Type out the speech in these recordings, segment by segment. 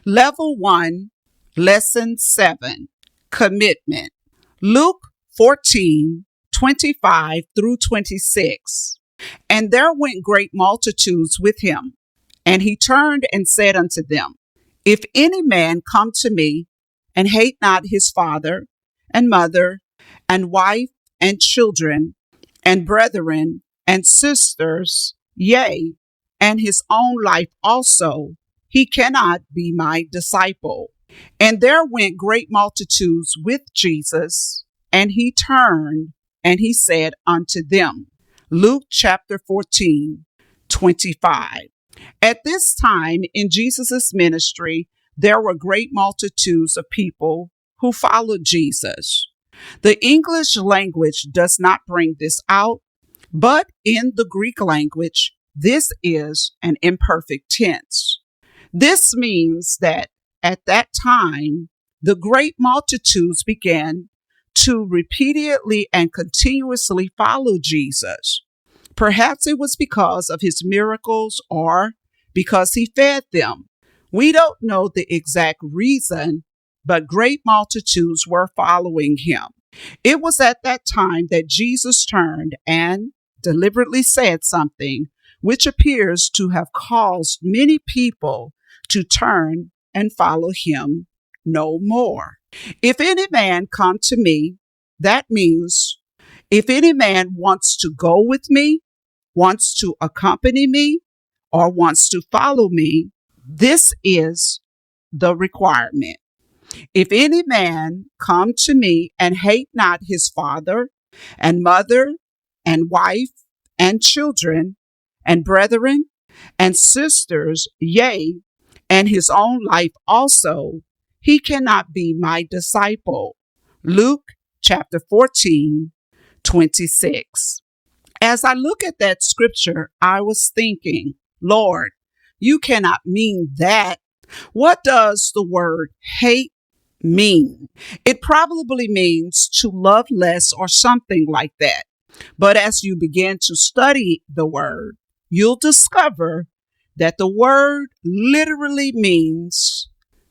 Level 1, Lesson 7, Commitment. Luke 14:25 through 26. And there went great multitudes with him, and he turned and said unto them, If any man come to me, and hate not his father, and mother, and wife, and children, and brethren, and sisters, yea, and his own life also, he cannot be my disciple. And there went great multitudes with Jesus, and he turned, and he said unto them, Luke chapter 14:25. At this time in Jesus' ministry, there were great multitudes of people who followed Jesus. The English language does not bring this out, but in the Greek language, this is an imperfect tense. This means that at that time, the great multitudes began to repeatedly and continuously follow Jesus. Perhaps it was because of his miracles or because he fed them. We don't know the exact reason, but great multitudes were following him. It was at that time that Jesus turned and deliberately said something which appears to have caused many people to turn and follow him no more. If any man come to me, that means if any man wants to go with me, wants to accompany me, or wants to follow me, this is the requirement. If any man come to me and hate not his father and mother and wife and children and brethren and sisters, yea, and his own life also, he cannot be my disciple. Luke chapter 14:26. As I look at that scripture, I was thinking, Lord, you cannot mean that. What does the word hate mean? It probably means to love less or something like that. But as you begin to study the word, you'll discover that the word literally means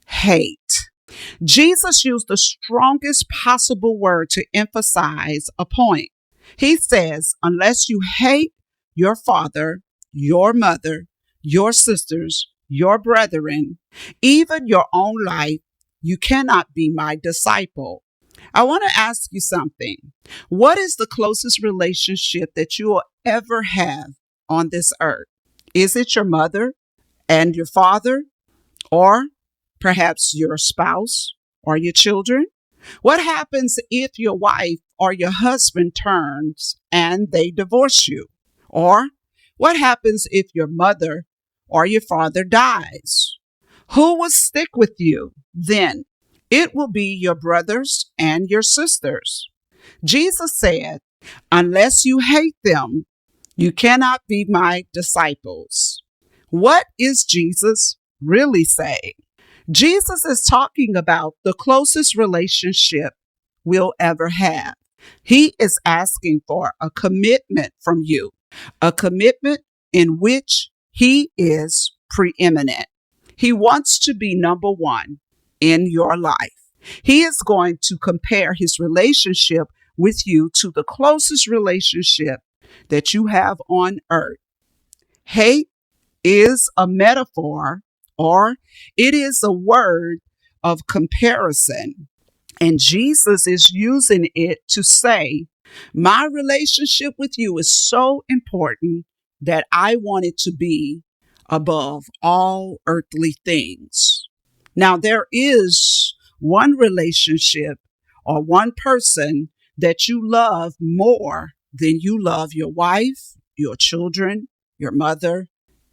hate. Jesus used the strongest possible word to emphasize a point. He says, unless you hate your father, your mother, your sisters, your brethren, even your own life, you cannot be my disciple. I want to ask you something. What is the closest relationship that you will ever have on this earth? Is it your mother and your father, or perhaps your spouse or your children? What happens if your wife or your husband turns and they divorce you? Or what happens if your mother or your father dies? Who will stick with you then? It will be your brothers and your sisters. Jesus said, unless you hate them, you cannot be my disciples. What is Jesus really saying? Jesus is talking about the closest relationship we'll ever have. He is asking for a commitment from you, a commitment in which he is preeminent. He wants to be number one in your life. He is going to compare his relationship with you to the closest relationship that you have on earth. Hate is a metaphor, or it is a word of comparison. And Jesus is using it to say, my relationship with you is so important that I want it to be above all earthly things. Now, there is one relationship or one person that you love more than you love your wife, your children, your mother,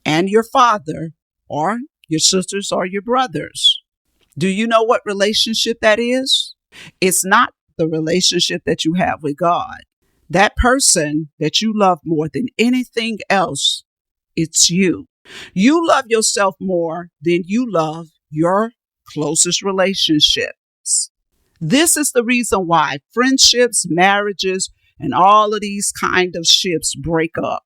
and your father, or your sisters or your brothers. Do you know what relationship that is? It's not the relationship that you have with God. That person that you love more than anything else, it's you. You love yourself more than you love your closest relationships. This is the reason why friendships, marriages, and all of these kind of ships break up.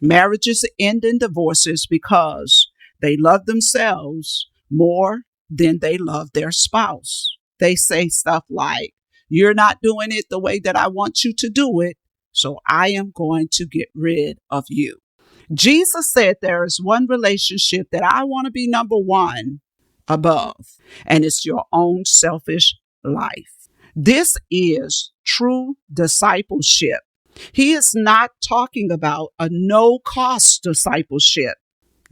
Marriages end in divorces because they love themselves more than they love their spouse. They say stuff like, "You're not doing it the way that I want you to do it, so I am going to get rid of you." Jesus said there is one relationship that I want to be number one above, and it's your own selfish life. This is true discipleship. He is not talking about a no-cost discipleship.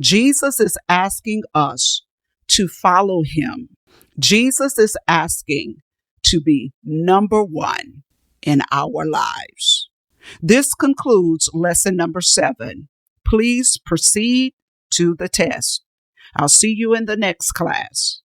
Jesus is asking us to follow him. Jesus is asking to be number one in our lives. This concludes lesson number 7. Please proceed to the test. I'll see you in the next class.